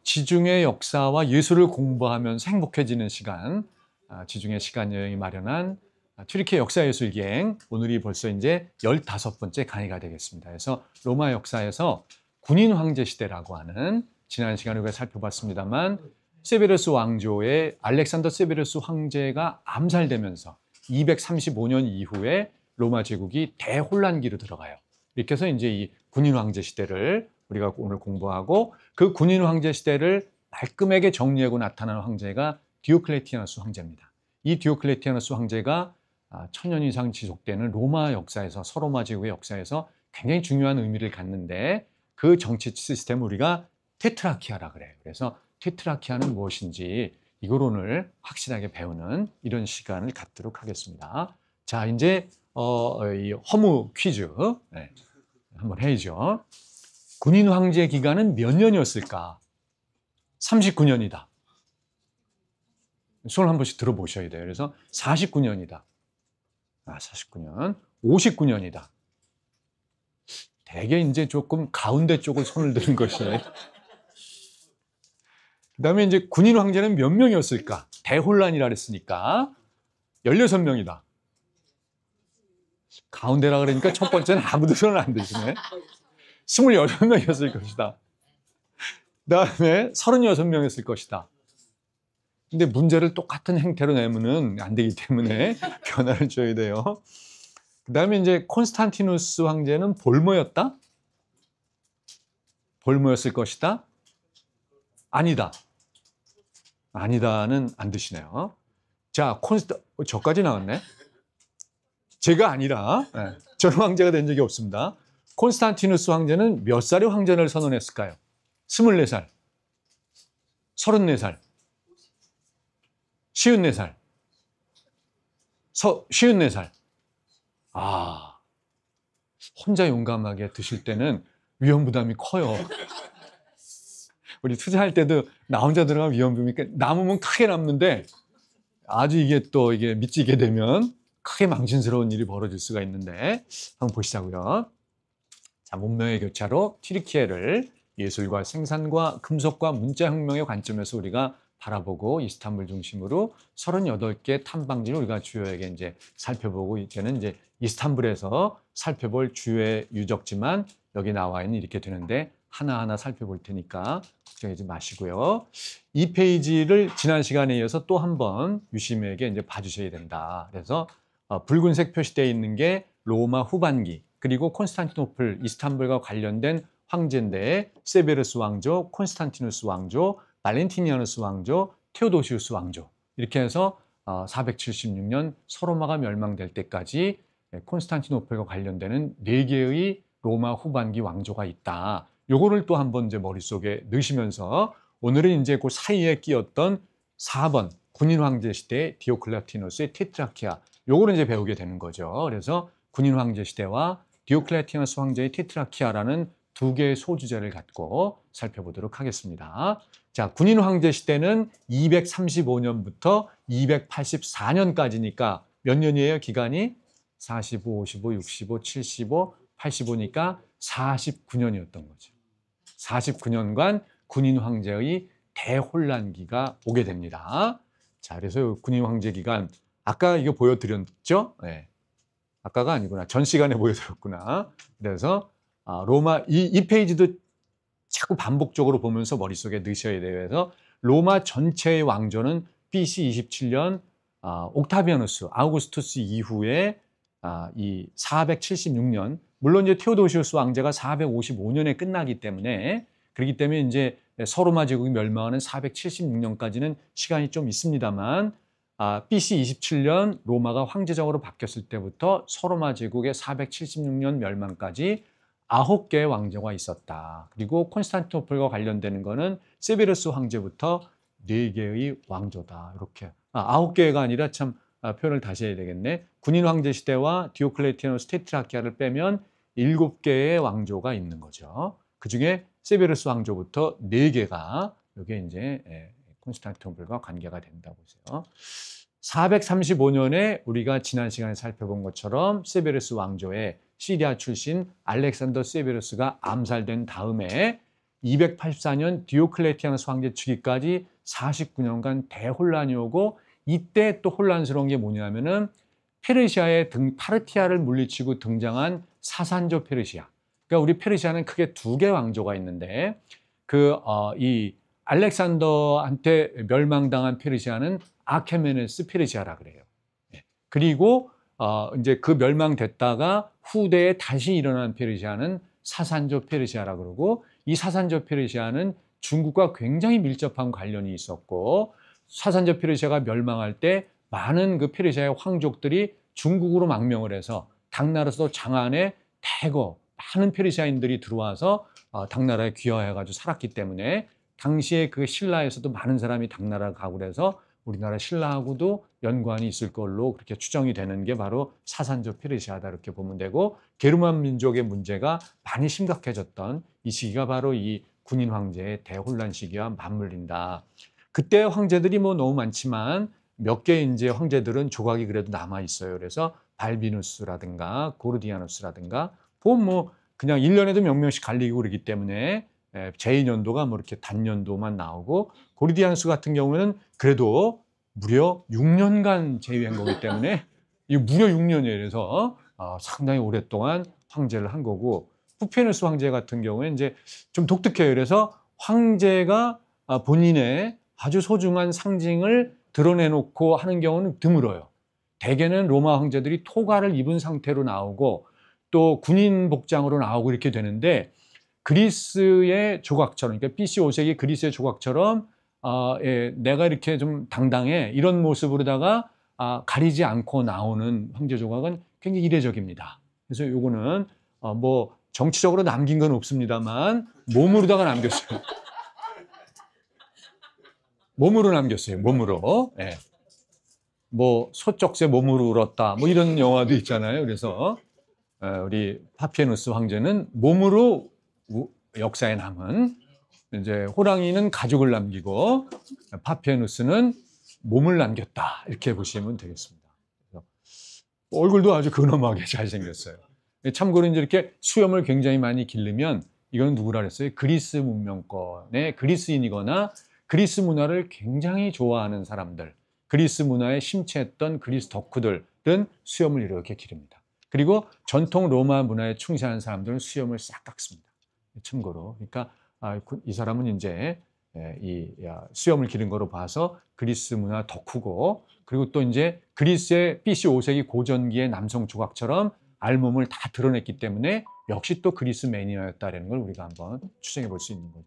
지중해 역사와 예술을 공부하면서 행복해지는 시간, 지중해 시간 여행이 마련한 튀르키예 역사예술기행, 오늘이 벌써 이제 15번째 강의가 되겠습니다. 그래서 로마 역사에서 군인 황제 시대라고 하는, 지난 시간에 우리가 살펴봤습니다만 세베르스 왕조의 알렉산더 세베르스 황제가 암살되면서 235년 이후에 로마 제국이 대혼란기로 들어가요. 이렇게 해서 이제 이 군인 황제 시대를 우리가 오늘 공부하고, 그 군인 황제 시대를 말끔하게 정리하고 나타나는 황제가 디오클레티아누스 황제입니다. 이 디오클레티아누스 황제가 천년 이상 지속되는 로마 역사에서, 서로마 제국의 역사에서 굉장히 중요한 의미를 갖는데, 그 정치 시스템을 우리가 테트라키아라 그래요. 그래서 테트라키아는 무엇인지 이걸 오늘 확실하게 배우는 이런 시간을 갖도록 하겠습니다. 자, 이제 이 허무 퀴즈 한번 해야죠. 군인 황제 기간은 몇 년이었을까? 39년이다. 손을 한 번씩 들어보셔야 돼요. 그래서 49년이다. 49년. 59년이다. 대개 이제 조금 가운데 쪽을 손을 드는 것이에요. 그 다음에 이제 군인 황제는 몇 명이었을까? 대혼란이라 그랬으니까 16명이다. 가운데라 그러니까 첫 번째는 아무도 손을 안 드시네. 26명이었을 것이다. 그 다음에 36명이었을 것이다. 근데 문제를 똑같은 행태로 내면은 안 되기 때문에 변화를 줘야 돼요. 그 다음에 이제 콘스탄티누스 황제는 볼모였다? 볼모였을 것이다? 아니다. 아니다는 안 드시네요. 자, 저까지 나왔네. 제가 아니라, 저는 황제가 된 적이 없습니다. 콘스탄티누스 황제는 몇 살에 황제를 선언했을까요? 24살, 34살, 54살, 54살. 혼자 용감하게 드실 때는 위험 부담이 커요. 우리 투자할 때도 나 혼자 들어가면 위험 부담이 남으면 크게 남는데, 아주 이게 미치게 되면 크게 망신스러운 일이 벌어질 수가 있는데, 한번 보시자고요. 자, 문명의 교차로 튀르키예를 예술과 생산과 금속과 문자혁명의 관점에서 우리가 바라보고, 이스탄불 중심으로 38개 탐방지를 우리가 주요하게 이제 살펴보고, 이제는 이제 이스탄불에서 살펴볼 주요의 유적지만 여기 나와 있는 이렇게 되는데, 하나하나 살펴볼 테니까 걱정하지 마시고요. 이 페이지를 지난 시간에 이어서 또 한 번 유심하게 이제 봐주셔야 된다. 그래서 붉은색 표시되어 있는 게 로마 후반기, 그리고 콘스탄티노플, 이스탄불과 관련된 황제인데, 세베르스 왕조, 콘스탄티누스 왕조, 발렌티니아누스 왕조, 테오도시우스 왕조, 이렇게 해서 476년 서로마가 멸망될 때까지 콘스탄티노플과 관련되는 4개의 로마 후반기 왕조가 있다. 요거를 또 한번 이제 머릿속에 넣으시면서, 오늘은 이제 그 사이에 끼었던 4번 군인 황제 시대 디오클레티누스의 테트라키아, 요거를 이제 배우게 되는 거죠. 그래서 군인 황제 시대와 디오클레티누스 황제의 테트라키아라는 두 개의 소주제를 갖고 살펴보도록 하겠습니다. 자, 군인 황제 시대는 235년부터 284년까지니까 몇 년이에요? 기간이 45, 55, 65, 75, 85니까 49년이었던 거죠. 49년간 군인 황제의 대혼란기가 오게 됩니다. 자, 그래서 군인 황제 기간, 아까 이거 보여드렸죠? 네. 아까가 아니구나. 전 시간에 보여드렸구나. 그래서 로마, 이 페이지도 자꾸 반복적으로 보면서 머릿속에 넣으셔야 돼요. 그래서 로마 전체의 왕조는 BC 27년 옥타비아누스, 아우구스투스 이후에 이 476년, 물론 이제 테오도시우스 왕제가 455년에 끝나기 때문에, 그렇기 때문에 이제 서로마 제국이 멸망하는 476년까지는 시간이 좀 있습니다만, BC 27년 로마가 황제적으로 바뀌었을 때부터 서로마 제국의 476년 멸망까지 9개의 왕조가 있었다. 그리고 콘스탄티노플과 관련되는 거는 세베르스 황제부터 4개의 왕조다. 이렇게 9개가 아니라 참 표현을 다시 해야 되겠네. 군인 황제 시대와 디오클레티아누스 테트라키아를 빼면 7개의 왕조가 있는 거죠. 그 중에 세베르스 왕조부터 4개가 이게 이제 콘스탄티노플과 관계가 된다고 보세요. 435년에 우리가 지난 시간에 살펴본 것처럼 세베르스 왕조의 시리아 출신 알렉산더 세베르스가 암살된 다음에 284년 디오클레티아누스 황제 즉위까지 49년간 대혼란이 오고, 이때 또 혼란스러운 게 뭐냐면은 페르시아의 파르티아를 물리치고 등장한 사산조 페르시아. 그러니까 우리 페르시아는 크게 두 개 왕조가 있는데, 이 알렉산더한테 멸망당한 페르시아는 아케메네스 페르시아라 그래요. 그리고 이제 그 멸망됐다가 후대에 다시 일어난 페르시아는 사산조 페르시아라 그러고, 이 사산조 페르시아는 중국과 굉장히 밀접한 관련이 있었고, 사산조 페르시아가 멸망할 때 많은 그 페르시아의 황족들이 중국으로 망명을 해서 당나라에서 장안에 대거 많은 페르시아인들이 들어와서 당나라에 귀화해가지고 살았기 때문에, 당시에 그 신라에서도 많은 사람이 당나라를 가고 그래서 우리나라 신라하고도 연관이 있을 걸로 그렇게 추정이 되는 게 바로 사산조 페르시아다, 이렇게 보면 되고, 게르만 민족의 문제가 많이 심각해졌던 이 시기가 바로 이 군인 황제의 대혼란 시기와 맞물린다. 그때 황제들이 뭐 너무 많지만 몇 개 이제 황제들은 조각이 그래도 남아 있어요. 그래서 발비누스라든가 고르디아누스라든가 뭐 그냥 1년에도 몇 명씩 갈리고 그러기 때문에 제2년도가 뭐 이렇게 단년도만 나오고, 고르디아누스 같은 경우는 그래도 무려 6년간 제위한 거기 때문에 이 무려 6년이에요. 그래서 상당히 오랫동안 황제를 한 거고, 후페누스 황제 같은 경우에 이제 좀 독특해요. 그래서 황제가 본인의 아주 소중한 상징을 드러내놓고 하는 경우는 드물어요. 대개는 로마 황제들이 토가를 입은 상태로 나오고 또 군인 복장으로 나오고 이렇게 되는데, 그리스의 조각처럼, 그러니까 BC 5세기 그리스의 조각처럼 내가 이렇게 좀 당당해 이런 모습으로다가 가리지 않고 나오는 황제 조각은 굉장히 이례적입니다. 그래서 요거는 뭐 정치적으로 남긴 건 없습니다만 몸으로다가 남겼어요. 몸으로 남겼어요. 몸으로. 네. 뭐 소쩍새 몸으로 울었다, 뭐 이런 영화도 있잖아요. 그래서 우리 파피에누스 황제는 몸으로 역사에 남은, 이제 호랑이는 가죽을 남기고 파피에누스는 몸을 남겼다, 이렇게 보시면 되겠습니다. 얼굴도 아주 근엄하게 잘생겼어요. 참고로 이제 이렇게 수염을 굉장히 많이 기르면 이건 누구라 그랬어요? 그리스 문명권의 그리스인이거나 그리스 문화를 굉장히 좋아하는 사람들, 그리스 문화에 심취했던 그리스 덕후들은 수염을 이렇게 기릅니다. 그리고 전통 로마 문화에 충실한 사람들은 수염을 싹 깎습니다. 참고로. 그러니까 이 사람은 이제 수염을 기른 거로 봐서 그리스 문화 덕후고, 그리고 또 이제 그리스의 BC 5세기 고전기의 남성 조각처럼 알몸을 다 드러냈기 때문에 역시 또 그리스 매니아였다라는 걸 우리가 한번 추정해 볼 수 있는 거죠.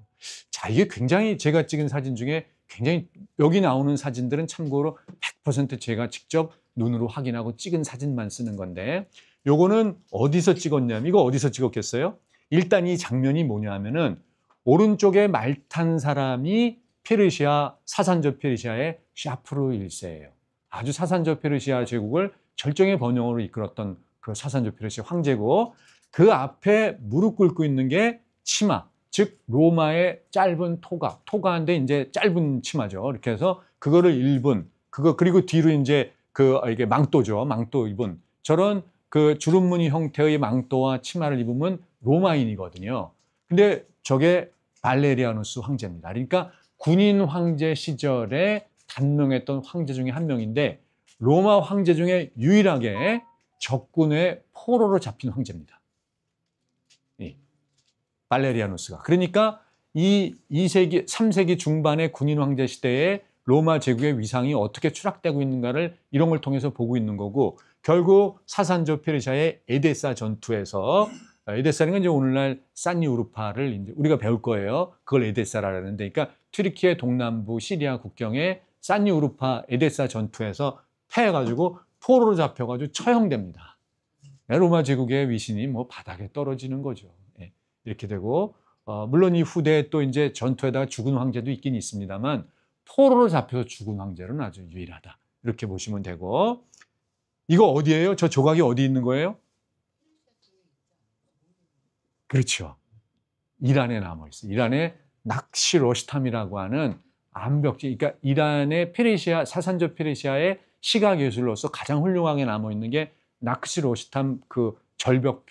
자, 이게 굉장히 제가 찍은 사진 중에 굉장히, 여기 나오는 사진들은 참고로 100% 제가 직접 눈으로 확인하고 찍은 사진만 쓰는 건데, 요거는 어디서 찍었냐면, 이거 어디서 찍었겠어요? 일단 이 장면이 뭐냐 하면은 오른쪽에 말 탄 사람이 페르시아, 사산조 페르시아의 샤프루 1세예요. 아주 사산조 페르시아 제국을 절정의 번영으로 이끌었던 그 사산조 페르시아 황제고, 그 앞에 무릎 꿇고 있는 게 치마, 즉 로마의 짧은 토가인데 이제 짧은 치마죠. 이렇게 해서 그거를 입은, 그리고 뒤로 이제 이게 망토죠. 망토 입은 저런 그 주름무늬 형태의 망토와 치마를 입으면 로마인이거든요. 근데 저게 발레리아누스 황제입니다. 그러니까 군인 황제 시절에 단명했던 황제 중에 한 명인데, 로마 황제 중에 유일하게 적군의 포로로 잡힌 황제입니다. 발레리아누스가. 그러니까 이 2세기, 3세기 중반의 군인 황제 시대에 로마 제국의 위상이 어떻게 추락되고 있는가를 이런 걸 통해서 보고 있는 거고, 결국 사산조 페르시아의 에데사 전투에서, 에데사는 이제 오늘날 산니우르파를 이제 우리가 배울 거예요. 그걸 에데사라고 하는데, 그러니까 튀르키예 동남부 시리아 국경의 산니우르파 에데사 전투에서 패해가지고 포로로 잡혀가지고 처형됩니다. 로마 제국의 위신이 뭐 바닥에 떨어지는 거죠. 이렇게 되고, 물론 이 후대에 또 이제 전투에다가 죽은 황제도 있긴 있습니다만, 포로로 잡혀서 죽은 황제는 아주 유일하다, 이렇게 보시면 되고, 이거 어디예요? 저 조각이 어디 있는 거예요? 그렇죠. 이란에 남아있어요. 이란의 낚시 로시탐이라고 하는 암벽지, 그러니까 이란의 페르시아, 사산조 페르시아의 시각 예술로서 가장 훌륭하게 남아있는 게 낚시 로시탐 그 절벽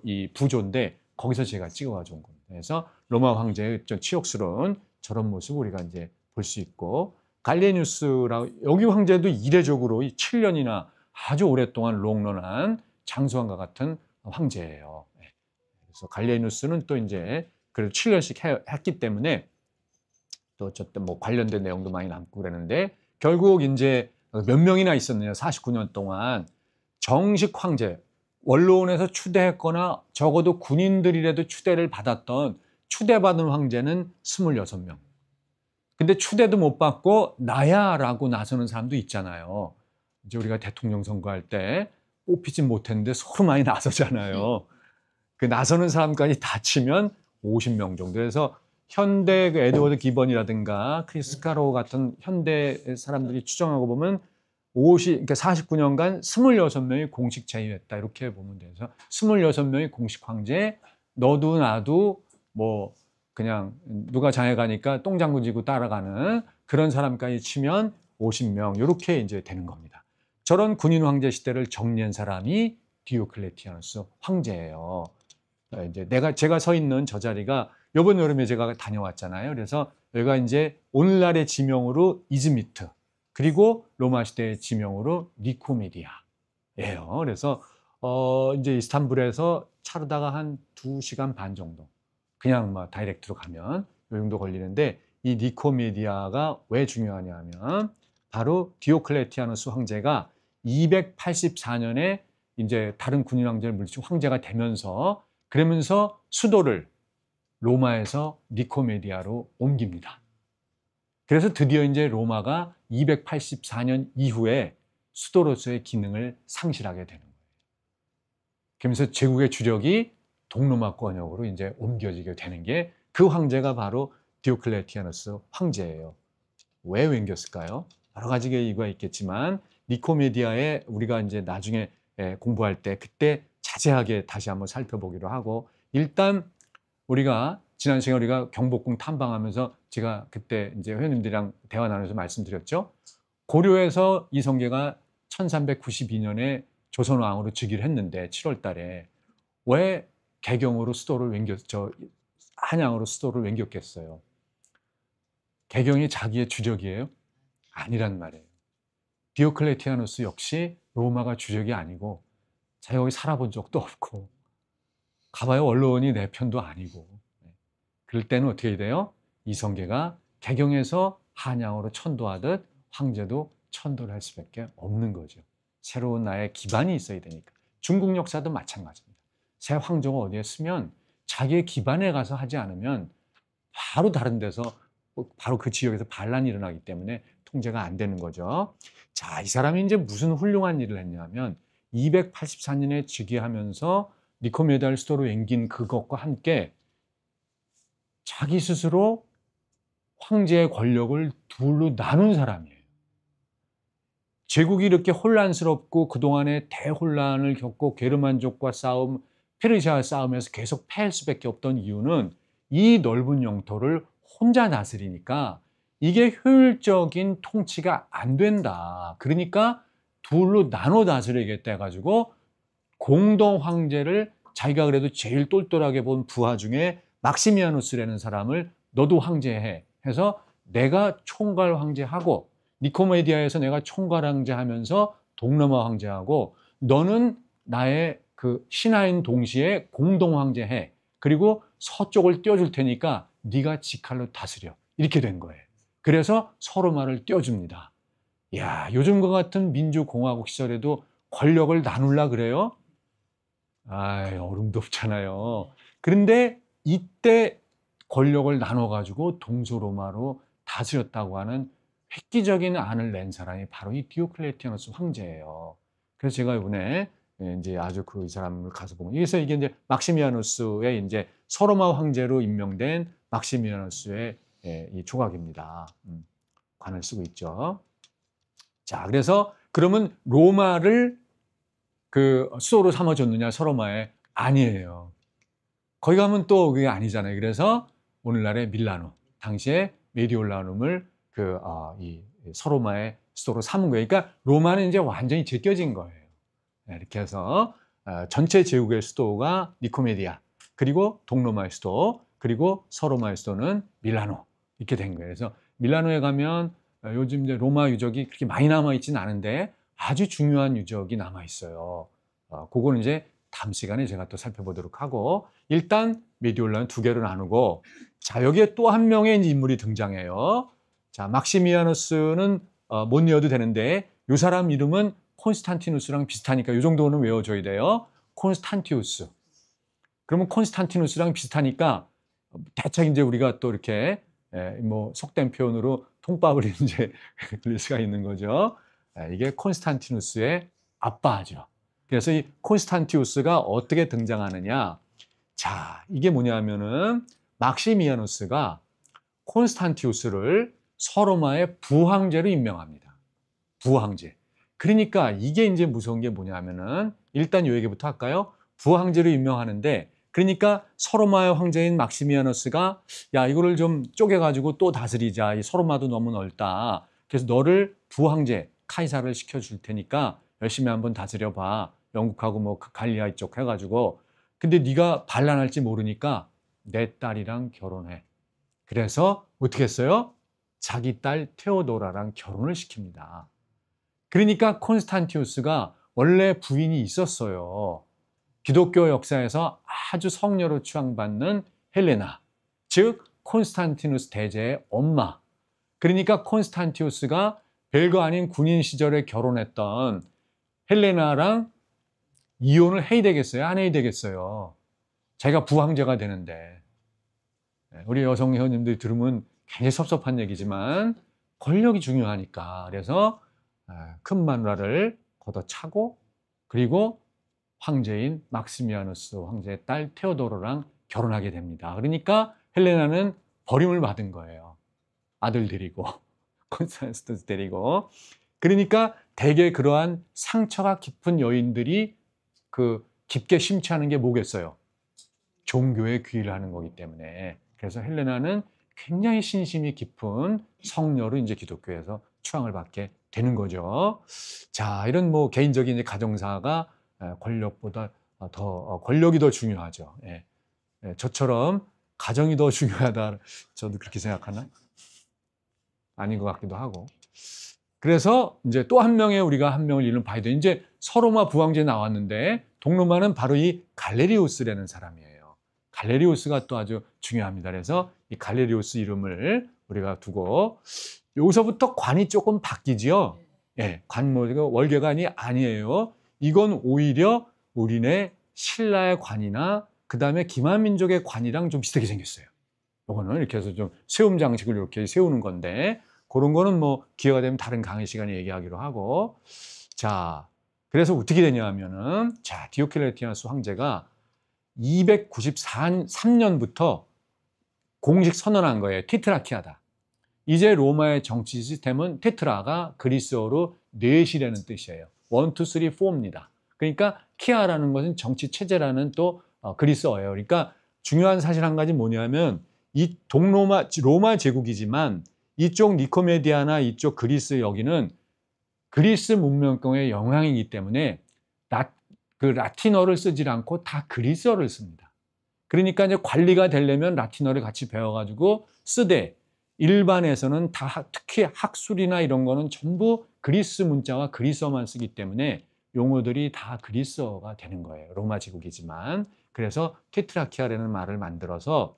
이 부조인데, 거기서 제가 찍어 가져온 겁니다. 그래서 로마 황제의 좀 치욕스러운 저런 모습 우리가 이제 볼 수 있고, 갈리에누스라고 여기 황제도 이례적으로 7년이나 아주 오랫동안 롱런한 장수왕과 같은 황제예요. 그래서 갈리에누스는 또 이제 그래도 7년씩 했기 때문에 또 어쨌든 뭐 관련된 내용도 많이 남고 그랬는데, 결국 이제 몇 명이나 있었느냐, 49년 동안 정식 황제, 원로원에서 추대했거나 적어도 군인들이라도 추대를 받았던 추대받은 황제는 26명. 근데 추대도 못 받고 나야라고 나서는 사람도 있잖아요. 이제 우리가 대통령 선거할 때 뽑히지 못했는데 서로 많이 나서잖아요. 그 나서는 사람까지 다 치면 50명 정도. 그래서 현대 그 에드워드 기번이라든가 크리스 카로우 같은 현대 사람들이 추정하고 보면 49년간 26명이 공식 재임했다, 이렇게 보면 돼서 26명이 공식 황제, 너도 나도 뭐 그냥 누가 장에 가니까 똥장구 지고 따라가는 그런 사람까지 치면 50명, 이렇게 이제 되는 겁니다. 저런 군인 황제 시대를 정리한 사람이 디오클레티아누스 황제예요. 이제 제가 서 있는 저 자리가 이번 여름에 제가 다녀왔잖아요. 그래서 여기가 이제 오늘날의 지명으로 이즈미트, 그리고 로마 시대의 지명으로 니코메디아예요. 그래서 이제 이스탄불에서 차로다가 한 2시간 반 정도, 그냥 막 다이렉트로 가면 이 정도 걸리는데, 이 니코메디아가 왜 중요하냐면 바로 디오클레티아누스 황제가 284년에 이제 다른 군인 황제를 물리치고 황제가 되면서, 그러면서 수도를 로마에서 니코메디아로 옮깁니다. 그래서 드디어 이제 로마가 284년 이후에 수도로서의 기능을 상실하게 되는 거예요. 그러면서 제국의 주력이 동로마 권역으로 이제 옮겨지게 되는 게, 그 황제가 바로 디오클레티아누스 황제예요. 왜 옮겼을까요? 여러 가지 이유가 있겠지만 니코메디아에 우리가 이제 나중에 공부할 때 그때 자세하게 다시 한번 살펴보기로 하고, 일단 우리가 지난 시간에 우리가 경복궁 탐방하면서 제가 그때 이제 회원님들이랑 대화 나누면서 말씀드렸죠. 고려에서 이성계가 1392년에 조선왕으로 즉위를 했는데 7월 달에 왜 개경으로 수도를 한양으로 수도를 옮겼겠어요? 개경이 자기의 주적이에요? 아니란 말이에요. 디오클레티아누스 역시 로마가 주적이 아니고 자기가 여기 살아본 적도 없고 가봐야 원로원이 내 편도 아니고, 그럴 때는 어떻게 돼요? 이성계가 개경에서 한양으로 천도하듯 황제도 천도를 할 수밖에 없는 거죠. 새로운 나의 기반이 있어야 되니까. 중국 역사도 마찬가지입니다. 새 황제가 어디에 쓰면 자기의 기반에 가서 하지 않으면 바로 다른 데서, 바로 그 지역에서 반란이 일어나기 때문에 통제가 안 되는 거죠. 자, 이 사람이 이제 무슨 훌륭한 일을 했냐면 284년에 즉위하면서 니코메디아를 수도로 옮긴 그것과 함께 자기 스스로 황제의 권력을 둘로 나눈 사람이에요. 제국이 이렇게 혼란스럽고 그동안에 대혼란을 겪고 게르만족과 싸움, 페르시아와 싸움에서 계속 패할 수밖에 없던 이유는 이 넓은 영토를 혼자 다스리니까 이게 효율적인 통치가 안 된다. 그러니까 둘로 나눠 다스려야겠다 해가지고 공동 황제를, 자기가 그래도 제일 똘똘하게 본 부하 중에 막시미아누스라는 사람을 너도 황제해 해서 내가 총괄 황제하고, 니코메디아에서 내가 총괄 황제하면서 동로마 황제하고, 너는 나의 그 신하인 동시에 공동 황제해. 그리고 서쪽을 띄워줄 테니까 네가 직할로 다스려. 이렇게 된 거예요. 그래서 서로마를 띄워줍니다. 야, 요즘과 같은 민주공화국 시절에도 권력을 나눌라 그래요? 어림도 없잖아요. 그런데 이때 권력을 나눠가지고 동서로마로 다스렸다고 하는 획기적인 안을 낸 사람이 바로 이 디오클레티아누스 황제예요. 그래서 제가 이번에 이제 아주 이 사람을 가서 보면, 그래서 이게 이제 막시미아누스의 이제 서로마 황제로 임명된 막시미아누스의 이 조각입니다. 관을 쓰고 있죠. 자, 그래서 그러면 로마를 그 수도로 삼아줬느냐, 서로마에? 아니에요. 거기 가면 또 그게 아니잖아요. 그래서 오늘날의 밀라노, 당시에 메디올라눔을 이 서로마의 수도로 삼은 거예요. 그러니까 로마는 이제 완전히 제껴진 거예요. 이렇게 해서 전체 제국의 수도가 니코메디아, 그리고 동로마의 수도, 그리고 서로마의 수도는 밀라노 이렇게 된 거예요. 그래서 밀라노에 가면 요즘 이제 로마 유적이 그렇게 많이 남아 있지는 않은데 아주 중요한 유적이 남아 있어요. 그거는 이제 다음 시간에 제가 또 살펴보도록 하고, 일단 메디올라는 두 개로 나누고, 자, 여기에 또 한 명의 인물이 등장해요. 자, 막시미아누스는 못 외워도 되는데 이 사람 이름은 콘스탄티누스랑 비슷하니까 이 정도는 외워줘야 돼요. 콘스탄티우스. 그러면 콘스탄티누스랑 비슷하니까 대충 이제 우리가 또 이렇게 뭐 속된 표현으로 통밥을 이제 흘릴 수가 있는 거죠. 이게 콘스탄티누스의 아빠죠. 그래서 이 콘스탄티우스가 어떻게 등장하느냐? 자, 이게 뭐냐면은 막시미아누스가 콘스탄티우스를 서로마의 부황제로 임명합니다. 부황제. 그러니까 이게 이제 무서운 게 뭐냐면은 일단 요 얘기부터 할까요? 부황제로 임명하는데, 그러니까 서로마의 황제인 막시미아누스가 야, 이거를 좀 쪼개가지고 또 다스리자. 이 서로마도 너무 넓다. 그래서 너를 부황제 카이사를 시켜줄 테니까 열심히 한번 다스려봐. 영국하고 뭐 갈리아 이쪽 해가지고. 근데 네가 반란할지 모르니까 내 딸이랑 결혼해. 그래서 어떻게 했어요? 자기 딸 테오도라랑 결혼을 시킵니다. 그러니까 콘스탄티우스가 원래 부인이 있었어요. 기독교 역사에서 아주 성녀로 추앙받는 헬레나, 즉 콘스탄티누스 대제의 엄마. 그러니까 콘스탄티우스가 별거 아닌 군인 시절에 결혼했던 헬레나랑 이혼을 해야 되겠어요? 안 해야 되겠어요? 자기가 부황제가 되는데. 우리 여성 회원님들이 들으면 굉장히 섭섭한 얘기지만 권력이 중요하니까. 그래서 큰 마누라를 걷어차고, 그리고 황제인 막시미아누스 황제의 딸 테오도로랑 결혼하게 됩니다. 그러니까 헬레나는 버림을 받은 거예요. 아들 데리고 콘스탄티누스 데리고. 그러니까 대개 그러한 상처가 깊은 여인들이 그 깊게 심취하는 게 뭐겠어요? 종교에 귀의를 하는 거기 때문에. 그래서 헬레나는 굉장히 신심이 깊은 성녀로 이제 기독교에서 추앙을 받게 되는 거죠. 자, 이런 뭐 개인적인 이제 가정사가 권력보다 권력이 더 중요하죠. 예. 저처럼 가정이 더 중요하다. 저도 그렇게 생각하나? 아닌 것 같기도 하고. 그래서 이제 또 한 명의 우리가 한 명을 이름 봐야 돼. 이제 서로마 부황제 나왔는데 동로마는 바로 이 갈레리우스라는 사람이에요. 갈레리우스가 또 아주 중요합니다. 그래서 이 갈레리우스 이름을 우리가 두고, 여기서부터 관이 조금 바뀌지요. 예, 관 월계관이 아니에요. 이건 오히려 우리네 신라의 관이나 그 다음에 기만민족의 관이랑 좀 비슷하게 생겼어요. 이거는 이렇게 해서 좀 세움 장식을 이렇게 세우는 건데, 그런 거는 뭐 기회가 되면 다른 강의 시간에 얘기하기로 하고. 자, 그래서 어떻게 되냐 하면은, 자, 디오클레티아누스 황제가 293년부터 공식 선언한 거예요. 테트라키아다. 이제 로마의 정치 시스템은 테트라가 그리스어로 넷이라는 뜻이에요. 1, 2, 3, 4입니다. 그러니까 키아라는 것은 정치 체제라는 또 그리스어예요. 그러니까 중요한 사실 한 가지 뭐냐면, 이 로마 제국이지만 이쪽 니코메디아나 이쪽 그리스 여기는 그리스 문명권의 영향이기 때문에 라틴어를 쓰지 않고 다 그리스어를 씁니다. 그러니까 이제 관리가 되려면 라틴어를 같이 배워가지고 쓰되, 일반에서는 다 특히 학술이나 이런 거는 전부 그리스 문자와 그리스어만 쓰기 때문에 용어들이 다 그리스어가 되는 거예요. 로마 제국이지만. 그래서 테트라키아라는 말을 만들어서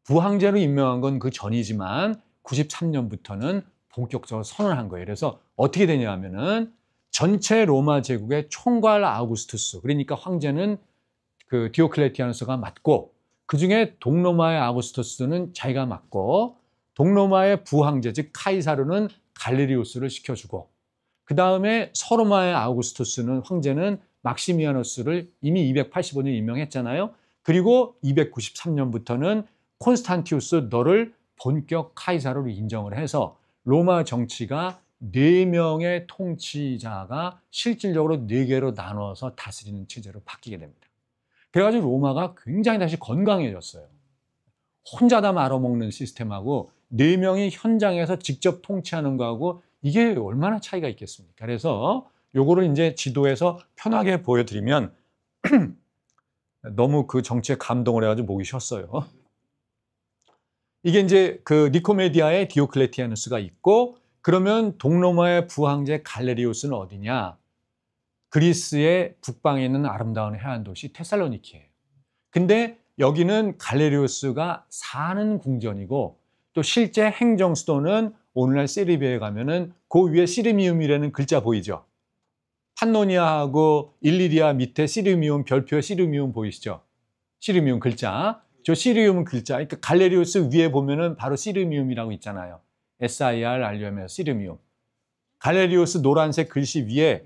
부황제로 임명한 건 그 전이지만 93년부터는 본격적으로 선언한 거예요. 그래서 어떻게 되냐 하면은 전체 로마 제국의 총괄 아우구스투스, 그러니까 황제는 그 디오클레티아누스가 맡고, 그중에 동로마의 아우구스투스는 자기가 맡고, 동로마의 부황제 즉 카이사르는 갈레리우스를 시켜주고, 그 다음에 서로마의 아우구스투스는 황제는 막시미아누스를 이미 285년 임명했잖아요. 그리고 293년부터는 콘스탄티우스 너를 본격 카이사르로 인정을 해서 로마 정치가 4명의 통치자가 실질적으로 4개로 나눠서 다스리는 체제로 바뀌게 됩니다. 그래가지고 로마가 굉장히 다시 건강해졌어요. 혼자 다 말아먹는 시스템하고 4명이 현장에서 직접 통치하는 거하고 이게 얼마나 차이가 있겠습니까? 그래서 요거를 이제 지도에서 편하게 보여드리면 너무 그 정치에 감동을 해가지고 보기 쉬웠어요. 이게 이제 그 니코메디아의 디오클레티아누스가 있고, 그러면 동로마의 부황제 갈레리오스는 어디냐? 그리스의 북방에 있는 아름다운 해안 도시 테살로니키예요. 근데 여기는 갈레리오스가 사는 궁전이고, 또 실제 행정 수도는 오늘날 세르비아에 가면은 그 위에 시르미움이라는 글자 보이죠? 판노니아하고 일리리아 밑에 시르미움, 별표에 시르미움 보이시죠? 시르미움 글자. 저 시르미움 글자, 그러니까 갈레리오스 위에 보면은 바로 시르미움이라고 있잖아요. SIRRUM에서 시르미움. 갈레리오스 노란색 글씨 위에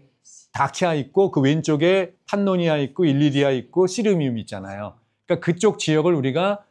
다키아 있고, 그 왼쪽에 판노니아 있고, 일리리아 있고, 시르미움 있잖아요. 그러니까 그쪽 지역을 우리가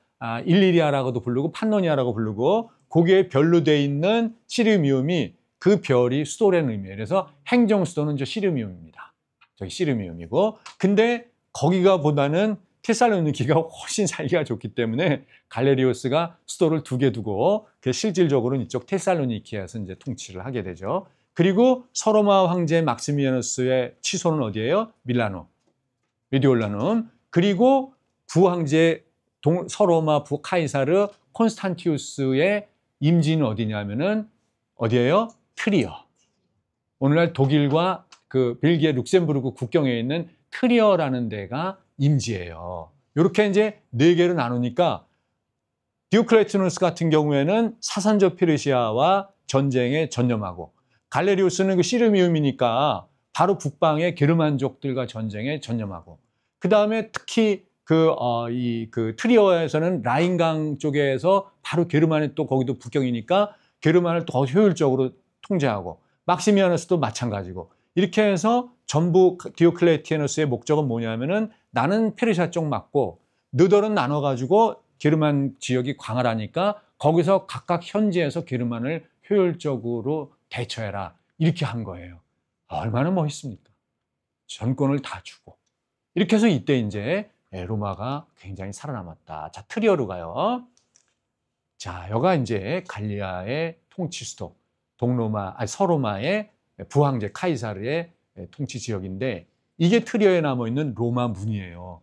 일리리아라고도 부르고 판노니아라고 부르고, 거기에 별로 돼 있는 시르미움이 그 별이 수도라는 의미예요. 그래서 행정 수도는 저 시르미움입니다. 저기 시르미움이고, 근데 거기가 보다는 테살로니키가 훨씬 살기가 좋기 때문에 갈레리오스가 수도를 두 개 두고 실질적으로는 이쪽 테살로니키에서 이제 통치를 하게 되죠. 그리고 서로마 황제 막시미아누스의 치소는 어디예요? 밀라노, 메디올라눔. 그리고 부황제 서로마 부 카이사르 콘스탄티우스의 임진은 어디냐면은 어디예요? 트리어. 오늘날 독일과 그 벨기에 룩셈부르크 국경에 있는 트리어라는 데가 임지예요. 이렇게 이제 네 개로 나누니까 디오클레티누스 같은 경우에는 사산조 페르시아와 전쟁에 전념하고, 갈레리우스는 그 시르미움이니까 바로 북방의 게르만족들과 전쟁에 전념하고, 그 다음에 특히 그 트리어에서는 라인강 쪽에서 바로 게르만이 또 거기도 국경이니까 게르만을 더 효율적으로 통제하고, 막시미아누스도 마찬가지고, 이렇게 해서 전부 디오클레티아누스의 목적은 뭐냐면은 나는 페르시아 쪽 맞고 너덜은 나눠가지고 게르만 지역이 광활하니까 거기서 각각 현지에서 게르만을 효율적으로 대처해라, 이렇게 한 거예요. 얼마나 멋있습니까? 전권을 다 주고. 이렇게 해서 이때 이제 로마가 굉장히 살아남았다. 자, 트리어로 가요. 자, 여가 이제 갈리아의 통치 수도, 서로마의 부황제 카이사르의 통치 지역인데, 이게 트리어에 남아있는 로마 문이에요.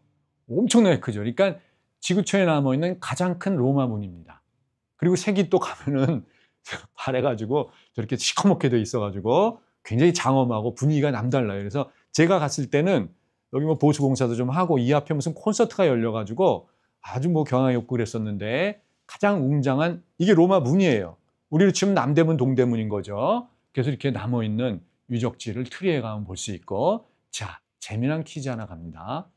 엄청나게 크죠. 그러니까 지구촌에 남아있는 가장 큰 로마 문입니다. 그리고 색이 또 가면은 바래가지고 저렇게 시커멓게 돼 있어가지고 굉장히 장엄하고 분위기가 남달라요. 그래서 제가 갔을 때는 여기 뭐 보수공사도 좀 하고 이 앞에 무슨 콘서트가 열려가지고 아주 뭐 경황이 없고 그랬었는데, 가장 웅장한 이게 로마 문이에요. 우리로 치면 남대문, 동대문인 거죠. 그래서 이렇게 남아있는 유적지를 트리어에 가면 볼 수 있고. 자, 재미난 퀴즈 하나 갑니다.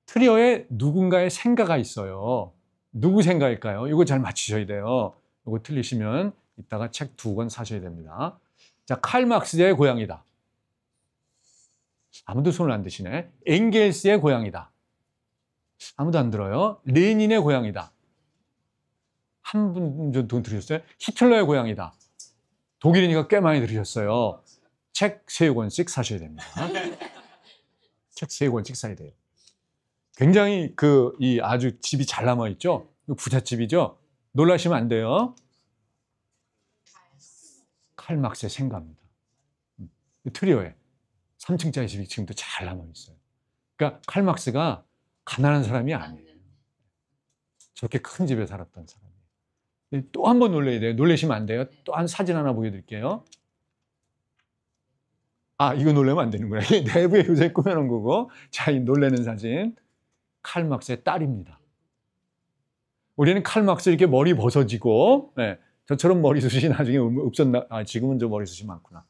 트리어에 누군가의 생가가 있어요. 누구 생가일까요? 이거 잘 맞추셔야 돼요. 이거 틀리시면 이따가 책 2권 사셔야 됩니다. 자, 칼 막스의 고향이다. 아무도 손을 안 드시네. 엥겔스의 고향이다. 아무도 안 들어요. 레닌의 고향이다. 한 분 정도 들으셨어요? 히틀러의 고향이다. 독일이니까 꽤 많이 들으셨어요. 책 3권씩 사셔야 됩니다. 책 3권씩 사야 돼요. 굉장히 아주 집이 잘 남아있죠? 부잣집이죠? 놀라시면 안 돼요. 칼 막스의 생가입니다. 트리오에 3층짜리 집이 지금도 잘 남아있어요. 그러니까 칼 막스가 가난한 사람이 아니에요. 저렇게 큰 집에 살았던 사람이에요. 또 한 번 놀라야 돼요. 놀라시면 안 돼요. 또 한 사진 하나 보여드릴게요. 아, 이거 놀라면 안 되는구나. 이게 내부에 요새 꾸며놓은 거고. 자, 이 놀라는 사진. 칼 막스의 딸입니다. 우리는 칼 막스 이렇게 머리 벗어지고, 네, 저처럼 머리숱이 나중에 없었나? 아, 지금은 저 머리숱이 많구나.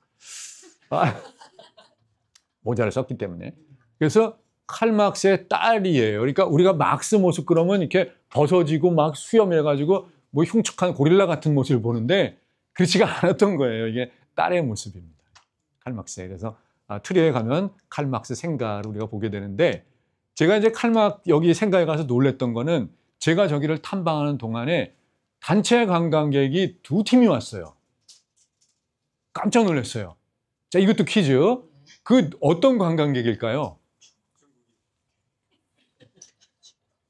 모자를 썼기 때문에. 그래서 칼 막스의 딸이에요. 그러니까 우리가 막스 모습 그러면 이렇게 벗어지고 막 수염해가지고 뭐 흉측한 고릴라 같은 모습을 보는데 그렇지가 않았던 거예요. 이게 딸의 모습입니다. 칼 막스에. 그래서 트리어에 가면 칼 막스 생가를 우리가 보게 되는데, 제가 이제 여기 생가에 가서 놀랬던 거는, 제가 저기를 탐방하는 동안에 단체 관광객이 2팀이 왔어요. 깜짝 놀랐어요. 자, 이것도 퀴즈. 어떤 관광객일까요?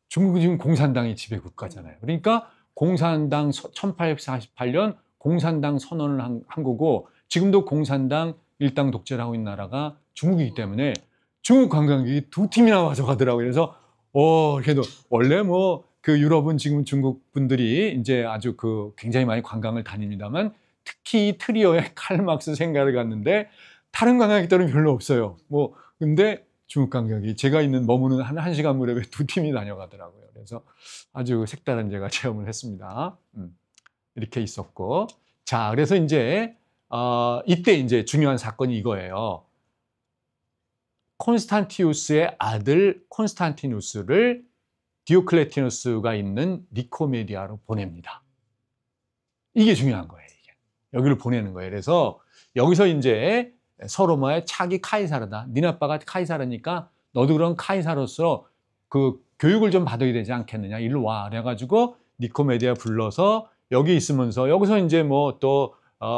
중국은 지금 공산당이 지배 국가잖아요. 그러니까 공산당 1848년 공산당 선언을 한 거고, 지금도 공산당 일당 독재를 하고 있는 나라가 중국이기 때문에 중국 관광객이 2팀이나 와서 가더라고요. 그래서 그래도 원래 뭐 그 유럽은 지금 중국 분들이 이제 아주 그 굉장히 많이 관광을 다닙니다만 특히 이 트리어에 칼 막스 생가를 갔는데 다른 관광객들은 별로 없어요. 뭐 근데 중국 관광객이 제가 있는 머무는 한 1시간 무렵에 2팀이 다녀가더라고요. 그래서 아주 색다른 제가 체험을 했습니다. 이렇게 있었고. 자, 그래서 이제 이때 이제 중요한 사건이 이거예요. 콘스탄티우스의 아들 콘스탄티누스를 디오클레티누스가 있는 니코메디아로 보냅니다. 이게 중요한 거예요. 이게. 여기를 보내는 거예요. 그래서 여기서 이제 서로마의 차기 카이사르다. 니네 아빠가 카이사르니까 너도 그런 카이사로서 그 교육을 좀 받아야 되지 않겠느냐. 일로 와. 그래가지고 니코메디아 불러서 여기 있으면서 여기서 이제 뭐 또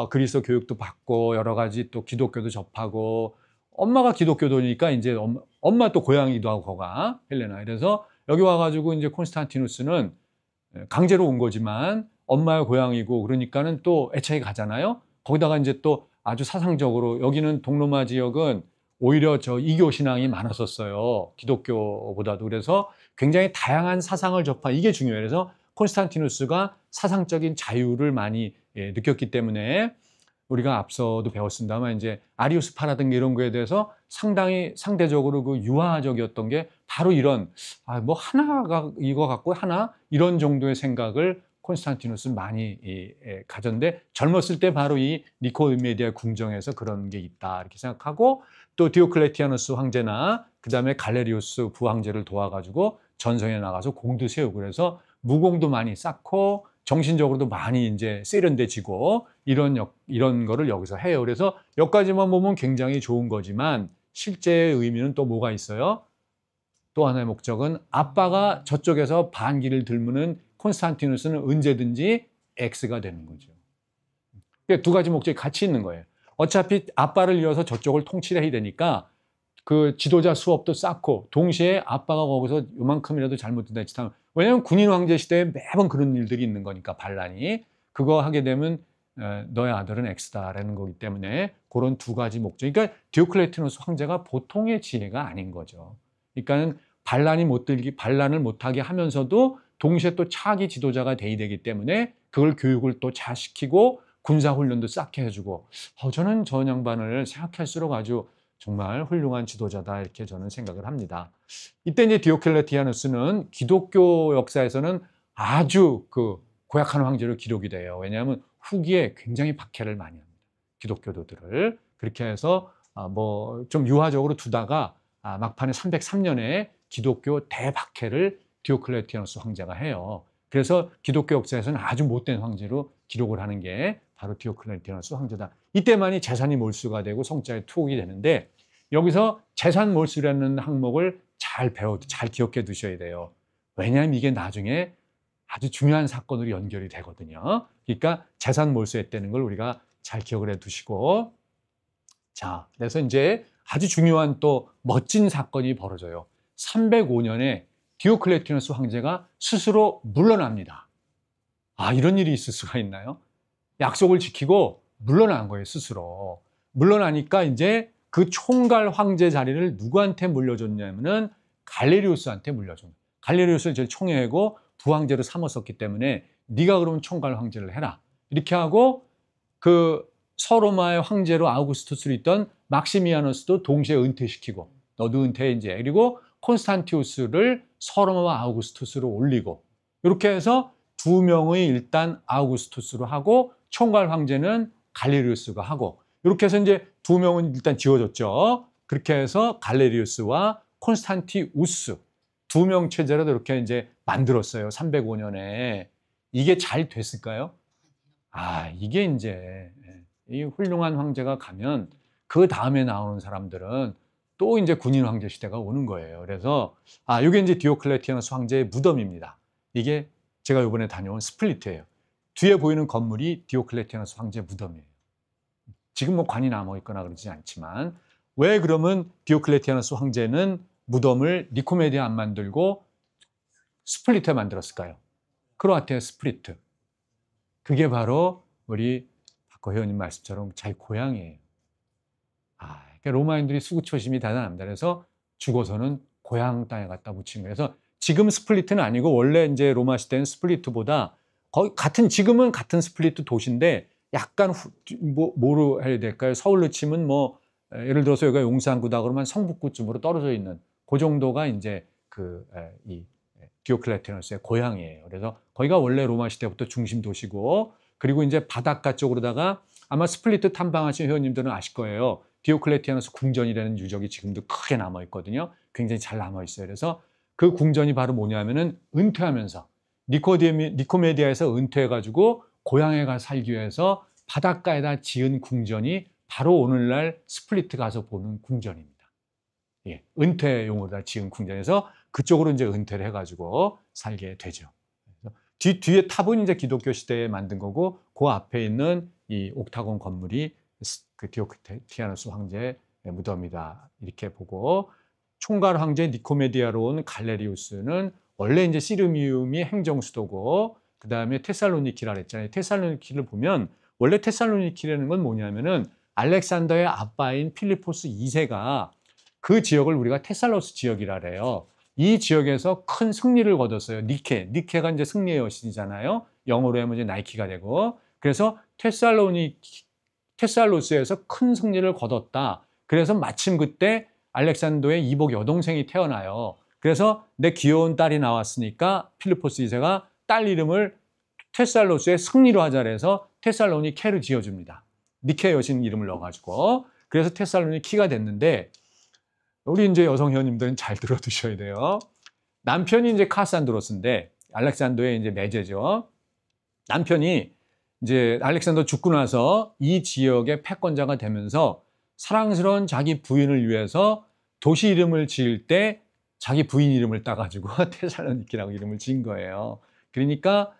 그리스도 교육도 받고 여러 가지 또 기독교도 접하고 엄마가 기독교도니까 이제 엄마 또 고향이기도 하고 거가 헬레나. 그래서 여기 와가지고 이제 콘스탄티누스는 강제로 온 거지만 엄마의 고향이고 그러니까는 또 애착이 가잖아요. 거기다가 이제 또 아주 사상적으로 여기는 동로마 지역은 오히려 저 이교 신앙이 많았었어요. 기독교보다도. 그래서 굉장히 다양한 사상을 접한 이게 중요해요. 그래서 콘스탄티누스가 사상적인 자유를 많이 느꼈기 때문에 우리가 앞서도 배웠습니다만 이제 아리우스파라든가 이런 거에 대해서 상당히 상대적으로 그 유화적이었던 게 바로 이런 뭐 하나가 이거 갖고 하나 이런 정도의 생각을 콘스탄티누스는 많이 가졌는데 젊었을 때 바로 이 니코메디아 궁정에서 그런 게 있다 이렇게 생각하고 또 디오클레티아누스 황제나 그다음에 갈레리우스 부황제를 도와가지고 전성에 나가서 공도 세우고 그래서 무공도 많이 쌓고 정신적으로도 많이 이제 세련돼지고 이런 거를 여기서 해요. 그래서 여기까지만 보면 굉장히 좋은 거지만 실제의 의미는 또 뭐가 있어요? 또 하나의 목적은 아빠가 저쪽에서 반기를 들무는 콘스탄티누스는 언제든지 X가 되는 거죠. 그러니까 두 가지 목적이 같이 있는 거예요. 어차피 아빠를 이어서 저쪽을 통치해야 되니까 그 지도자 수업도 쌓고 동시에 아빠가 거기서 요만큼이라도 잘못된다 치면 왜냐하면 군인 황제 시대에 매번 그런 일들이 있는 거니까 반란이 그거 하게 되면 너의 아들은 X다라는 거기 때문에 그런 두 가지 목적. 그러니까 디오클레티누스 황제가 보통의 지혜가 아닌 거죠. 그러니까는 반란을 못하게 하면서도 동시에 또 차기 지도자가 돼야 되기 때문에 그걸 교육을 또 잘 시키고 군사훈련도 쌓게 해주고 저는 저 양반을 생각할수록 아주 정말 훌륭한 지도자다 이렇게 저는 생각을 합니다. 이때 이제 디오클레티아누스는 기독교 역사에서는 아주 그 고약한 황제로 기록이 돼요. 왜냐하면 후기에 굉장히 박해를 많이 합니다. 기독교도들을. 그렇게 해서 뭐 좀 유화적으로 두다가 막판에 303년에 기독교 대박해를 디오클레티아누스 황제가 해요. 그래서 기독교 역사에서는 아주 못된 황제로 기록을 하는 게 바로 디오클레티아누스 황제다. 이때만이 재산이 몰수가 되고 성자의 투옥이 되는데 여기서 재산 몰수라는 항목을 잘 기억해 두셔야 돼요. 왜냐하면 이게 나중에 아주 중요한 사건으로 연결이 되거든요. 그러니까 재산 몰수했다는 걸 우리가 잘 기억을 해 두시고 자, 그래서 이제 아주 중요한 또 멋진 사건이 벌어져요. 305년에 디오클레티누스 황제가 스스로 물러납니다. 이런 일이 있을 수가 있나요? 약속을 지키고 물러난 거예요, 스스로. 물러나니까 이제 그 총괄 황제 자리를 누구한테 물려줬냐면은 갈레리우스한테 물려줍니다. 갈레리우스를 제일 총애하고 부황제로 삼았었기 때문에 네가 그러면 총괄 황제를 해라. 이렇게 하고 그 서로마의 황제로 아우구스투스로 있던 막시미아누스도 동시에 은퇴시키고 너도 은퇴해 이제. 그리고 콘스탄티우스를 서로마와 아우구스투스로 올리고 이렇게 해서 두 명의 일단 아우구스투스로 하고 총괄 황제는 갈레리우스가 하고 이렇게 해서 이제 두 명은 일단 지워졌죠. 그렇게 해서 갈레리우스와 콘스탄티우스 두 명 체제로 이렇게 이제 만들었어요. 305년에. 이게 잘 됐을까요? 이게 이제 이 훌륭한 황제가 가면 그 다음에 나오는 사람들은 또 이제 군인 황제 시대가 오는 거예요. 그래서 이게 이제 디오클레티아누스 황제의 무덤입니다. 이게 제가 이번에 다녀온 스플리트예요. 뒤에 보이는 건물이 디오클레티아누스 황제 무덤이에요. 지금 뭐 관이 남아 있거나 그러지 않지만 왜 그러면 디오클레티아누스 황제는 무덤을 니코메디에 안 만들고 스플리트에 만들었을까요? 크로아티아 스플리트. 그게 바로 우리 박호 회원님 말씀처럼 자기 고향이에요. 그러니까 로마인들이 수구초심이 대단합니다. 그래서 죽어서는 고향 땅에 갖다 묻힌 거예요. 그래서 지금 스플리트는 아니고 원래 이제 로마 시대는 스플리트보다 거의 지금은 같은 스플리트 도시인데 약간 뭐로 해야 될까요? 서울로 치면 뭐 예를 들어서 여기가 용산구다 그러면 성북구쯤으로 떨어져 있는 그 정도가 이제 이 디오클레티아누스의 고향이에요. 그래서 거기가 원래 로마 시대부터 중심 도시고, 그리고 이제 바닷가 쪽으로다가 아마 스플리트 탐방하신 회원님들은 아실 거예요. 디오클레티아누스 궁전이라는 유적이 지금도 크게 남아 있거든요. 굉장히 잘 남아 있어요. 그래서 그 궁전이 바로 뭐냐면은 은퇴하면서 니코메디아에서 은퇴해가지고 고향에 가 살기 위해서 바닷가에다 지은 궁전이 바로 오늘날 스플리트 가서 보는 궁전입니다. 예, 은퇴용으로 지은 궁전에서 그쪽으로 이제 은퇴를 해가지고 살게 되죠. 뒤에 탑은 이제 기독교 시대에 만든 거고, 그 앞에 있는 이 옥타곤 건물이 그 디오클레티아누스 황제의 무덤이다. 이렇게 보고, 총괄 황제 니코메디아로 온 갈레리우스는 원래 이제 시르미움이 행정수도고, 그 다음에 테살로니키라 그랬잖아요. 테살로니키를 보면 원래 테살로니키라는 건 뭐냐면은 알렉산더의 아빠인 필리포스 2세가 그 지역을 우리가 테살로스 지역이라 그래요. 이 지역에서 큰 승리를 거뒀어요. 니케가 이제 승리의 여신이잖아요. 영어로 하면 이제 나이키가 되고. 그래서 테살로스에서 큰 승리를 거뒀다. 그래서 마침 그때 알렉산더의 이복 여동생이 태어나요. 그래서 내 귀여운 딸이 나왔으니까 필리포스 2세가 딸 이름을 테살로스의 승리로 하자 그래서 테살로니케를 지어줍니다. 니케 여신 이름을 넣어가지고. 그래서 테살로니키가 됐는데, 우리 이제 여성 회원님들은 잘 들어두셔야 돼요. 남편이 이제 카산드로스인데, 알렉산더의 이제 매제죠. 남편이 이제 알렉산더 죽고 나서 이 지역의 패권자가 되면서 사랑스러운 자기 부인을 위해서 도시 이름을 지을 때 자기 부인 이름을 따가지고 테살로니키라고 이름을 지은 거예요. 그러니까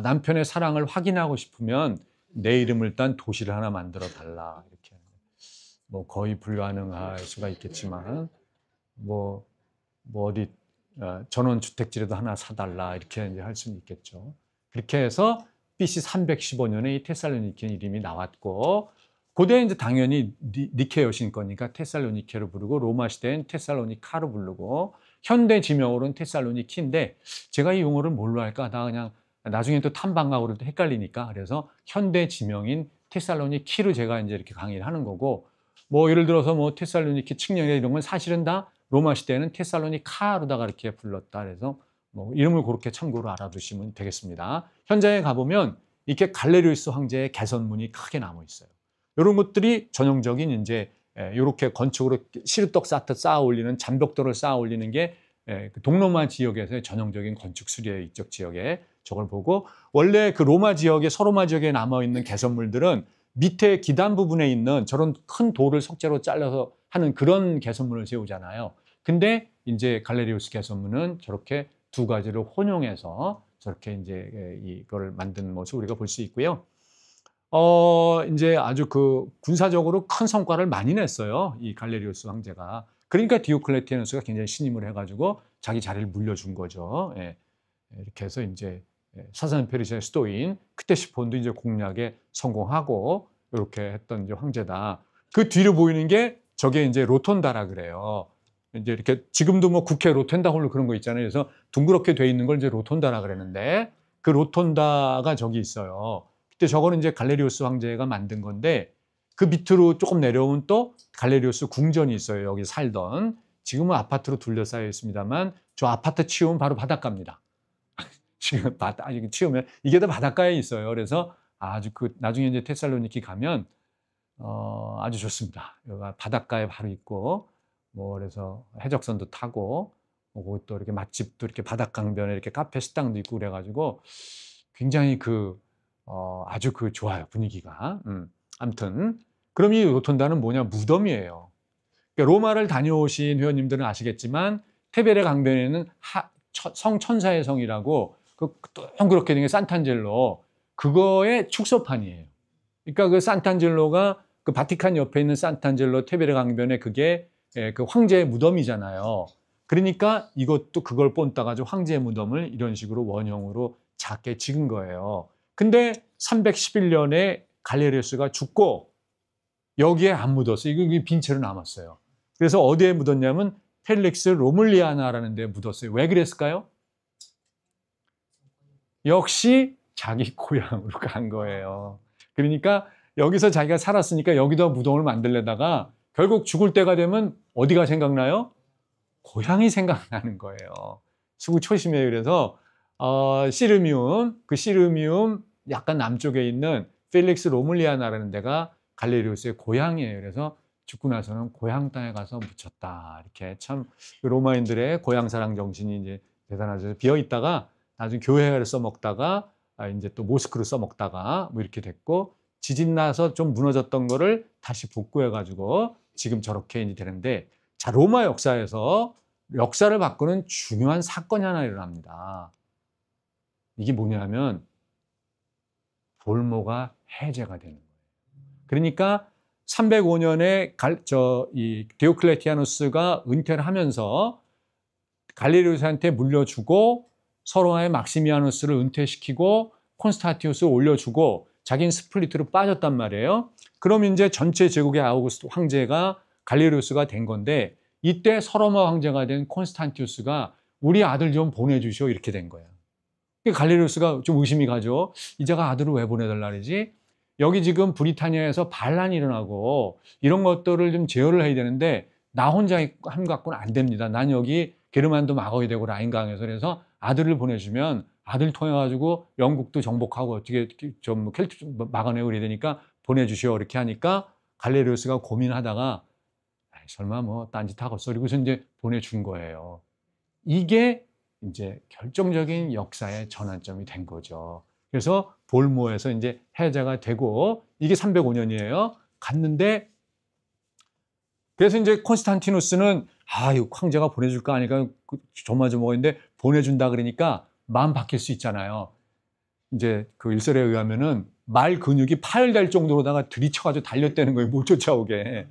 남편의 사랑을 확인하고 싶으면 내 이름을 딴 도시를 하나 만들어 달라. 이렇게. 뭐 거의 불가능할 수가 있겠지만 뭐 어디 전원주택지라도 하나 사달라 이렇게 이제 할 수는 있겠죠. 그렇게 해서 BC 315년에 이 테살로니케 이름이 나왔고, 고대 이제 당연히 니케 여신 거니까 테살로니케로 부르고, 로마 시대엔 테살로니카로 부르고, 현대 지명으로는 테살로니키인데, 제가 이 용어를 뭘로 할까 하다가 그냥 나중에 또 탐방가고 그럴 때 헷갈리니까, 그래서 현대 지명인 테살로니키로 제가 이제 이렇게 강의를 하는 거고, 뭐 예를 들어서 뭐 테살로니키 칙령이나 이런 건 사실은 다 로마 시대에는 테살로니카로다가 이렇게 불렀다. 그래서 뭐 이름을 그렇게 참고로 알아두시면 되겠습니다. 현장에 가보면 이렇게 갈레리우스 황제의 개선문이 크게 남아 있어요. 이런 것들이 전형적인 이제 이렇게 건축으로 시루떡 쌓아 올리는 잔벽돌을 쌓아 올리는 게 동로마 지역에서의 전형적인 건축 수리의 이쪽 지역에 저걸 보고, 원래 그 로마 지역에 서로마 지역에 남아 있는 개선물들은 밑에 기단 부분에 있는 저런 큰 돌을 석재로 잘라서 하는 그런 개선문을 세우잖아요. 근데 이제 갈레리우스 개선문은 저렇게 두 가지를 혼용해서 저렇게 이제 이걸 만든 모습 우리가 볼 수 있고요. 이제 아주 그 군사적으로 큰 성과를 많이 냈어요. 이 갈레리우스 황제가. 그러니까 디오클레티아누스가 굉장히 신임을 해가지고 자기 자리를 물려준 거죠. 예. 이렇게 해서 이제 사산 페르시아의 수도인 크테시폰도 이제 공략에 성공하고 이렇게 했던 이제 황제다. 그 뒤로 보이는 게 저게 이제 로톤다라 그래요. 이제 이렇게 지금도 뭐 국회 로톤다 홀로 그런 거 있잖아요. 그래서 둥그렇게 돼 있는 걸 이제 로톤다라 그랬는데, 그 로톤다가 저기 있어요. 그때 저거는 이제 갈레리우스 황제가 만든 건데, 그 밑으로 조금 내려오면 또 갈레리우스 궁전이 있어요. 여기 살던. 지금은 아파트로 둘러싸여 있습니다만 저 아파트 치우면 바로 바닷가입니다. 지금 치우면 이게 다 바닷가에 있어요. 그래서 아주 나중에 이제 테살로니키 가면 아주 좋습니다. 여기가 바닷가에 바로 있고, 뭐 그래서 해적선도 타고, 뭐 또 이렇게 맛집도 이렇게 바닷강변에 이렇게 카페 식당도 있고 그래가지고 굉장히 아주 좋아요, 분위기가. 아무튼 그럼 이 로톤다는 뭐냐, 무덤이에요. 그러니까 로마를 다녀오신 회원님들은 아시겠지만 테베레 강변에는 성 천사의 성이라고 동그랗게 된 게 산탄젤로, 그거의 축소판이에요. 그러니까 그 산탄젤로가 그 바티칸 옆에 있는 산탄젤로 테베레 강변에 그게 그 황제의 무덤이잖아요. 그러니까 이것도 그걸 본따가지고 황제의 무덤을 이런 식으로 원형으로 작게 찍은 거예요. 근데 311년에 갈레리우스가 죽고 여기에 안 묻었어요. 이게 빈 채로 남았어요. 그래서 어디에 묻었냐면 펠릭스 로물리아나라는 데 묻었어요. 왜 그랬을까요? 역시 자기 고향으로 간 거예요. 그러니까 여기서 자기가 살았으니까 여기다 무덤을 만들려다가 결국 죽을 때가 되면 어디가 생각나요? 고향이 생각나는 거예요. 수구 초심이에요. 그래서 시르미움, 그 시르미움 약간 남쪽에 있는 펠릭스 로물리아나라는 데가 갈레리우스의 고향이에요. 그래서 죽고 나서는 고향 땅에 가서 묻혔다. 이렇게 참 로마인들의 고향 사랑 정신이 이제 대단하죠. 비어 있다가 나중에 교회를 써먹다가 이제 또 모스크를 써먹다가 뭐 이렇게 됐고 지진 나서 좀 무너졌던 거를 다시 복구해 가지고 지금 저렇게 이제 되는데 자 로마 역사에서 역사를 바꾸는 중요한 사건이 하나 일어납니다. 이게 뭐냐면 볼모가 해제가 되는 거예요. 그러니까 305년에 이 디오클레티아누스가 은퇴를 하면서 갈레리우스한테 물려주고 서로의 막시미아누스를 은퇴시키고 콘스탄티누스를 올려주고 자기는 스플리트로 빠졌단 말이에요. 그럼 이제 전체 제국의 아우구스트 황제가 갈레리우스가 된 건데 이때 서로마 황제가 된 콘스탄티누스가 우리 아들 좀 보내주시오 이렇게 된 거예요. 갈레리우스가 좀 의심이 가죠. 이제가 아들을 왜 보내달라 그러지? 여기 지금 브리타니아에서 반란이 일어나고 이런 것들을 좀 제어를 해야 되는데 나 혼자 함 갖고는 안 됩니다. 난 여기 게르만도 막아야 되고 라인강에서 그래서 아들을 보내주면 아들 통해 가지고 영국도 정복하고 어떻게 좀 켈트 좀 막아내고 그래야 되니까 보내주시오 이렇게 하니까 갈레리우스가 고민하다가 설마 뭐 딴짓 하겠어 그리고서 이제 보내준 거예요. 이게 이제 결정적인 역사의 전환점이 된 거죠. 그래서 볼모에서 이제 해제가 되고 이게 305년이에요. 갔는데 그래서 이제 콘스탄티누스는 이 황제가 보내줄 거 아니까 조마조마했는데 보내준다 그러니까 마음 바뀔 수 있잖아요. 이제 그 일설에 의하면은 말 근육이 파열될 정도로다가 들이쳐가지고 달렸다는 거예요. 못 쫓아오게.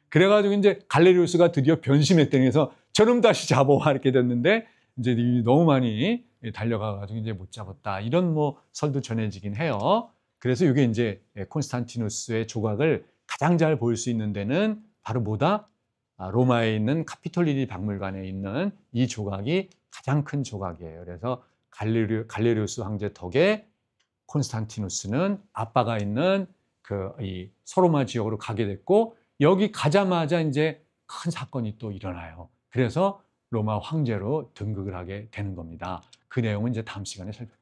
그래가지고 이제 갈레리우스가 드디어 변심했다는 해서 저놈 다시 잡아와 이렇게 됐는데 이제 너무 많이 달려가가지고 이제 못 잡았다. 이런 뭐 설도 전해지긴 해요. 그래서 이게 이제 콘스탄티누스의 조각을 가장 잘 볼 수 있는 데는 바로 뭐다? 로마에 있는 카피톨리니 박물관에 있는 이 조각이 가장 큰 조각이에요. 그래서 갈레리우스 황제 덕에 콘스탄티누스는 아빠가 있는 이 소로마 지역으로 가게 됐고 여기 가자마자 이제 큰 사건이 또 일어나요. 그래서 로마 황제로 등극을 하게 되는 겁니다. 그 내용은 이제 다음 시간에 살펴보겠습니다.